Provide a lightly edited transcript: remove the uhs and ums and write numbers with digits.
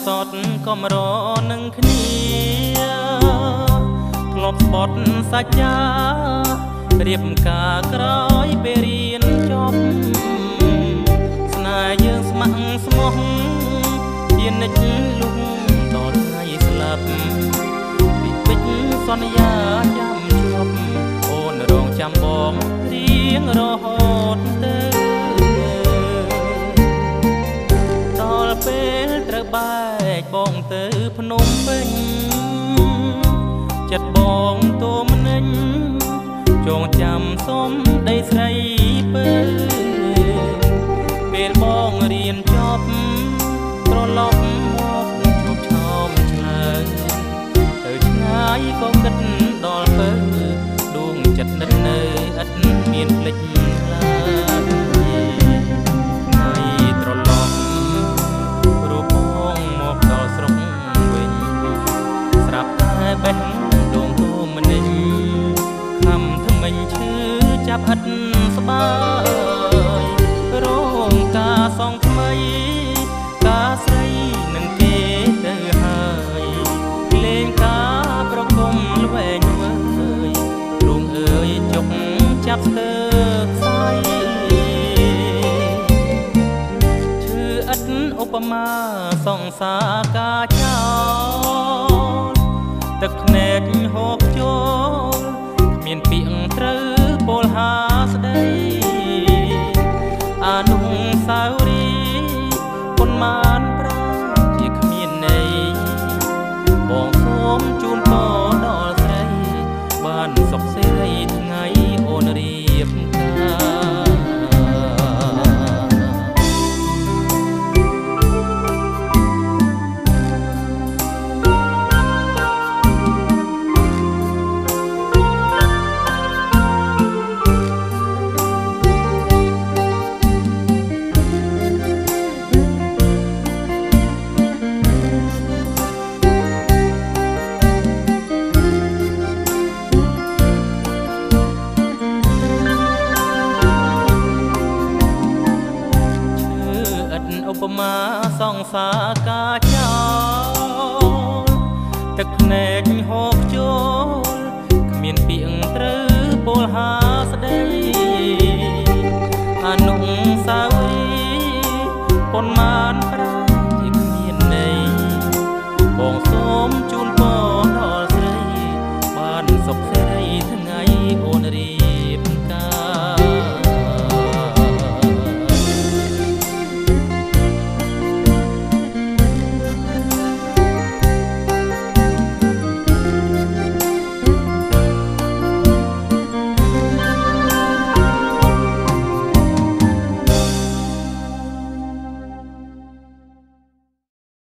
សតក៏មរនឹងគ្នាធ្លាប់ស្បត់សាច់ចារៀបការក្រោយពេលរៀនចប់ស្នេហ៍យើងស្ម័គ្រស្មោះជានិច្ចលុះដល់ថ្ងៃស្លាប់ពីពេចសន្យាចាំជាប់អូនរងចាំបងរៀងរហូតទៅដល់ពេលត្រូវបែកបងទៅភ្នំពេញចិត្តបងទូមនិញចងចាំសុំដីស្រីពើពេលបងរៀនចប់ត្រឡប់មកជួបឆោមឆ្លើយទៅឆ្ងាយក៏គិតដល់ពើដួងចិត្តនិតនៅឥតមានភ្លេចឡើយហើយត្រឡប់រូបបងមកដល់ស្រុកវិញស្រាប់តែបេះដួងទូមនិញខំថ្មិញឈឺចាប់ឥតស្បើយរងការសងថ្មីការស្រីនឹងគេទៅហើយលេងការប្រគំល្វែងវើយទ្រូងអើយចុកចាប់ស្ទើខ្សែឈឺឥតឧបមាសងសាការចោលទឹកភ្នែកហូបចូលមានពាក្យត្រូវពោលហាស្ដីអនុស្សាវរីយ៍ប៉ុន្មានប្រាជាគ្មានន័យបងសូមជូនពរដល់ស្រីបានសុខសេរីថ្ងៃអូនរៀបការឧបមាសងសាការចោលទឹកភ្នែកហូបចូលគ្មានពាក្យត្រូវពោលហា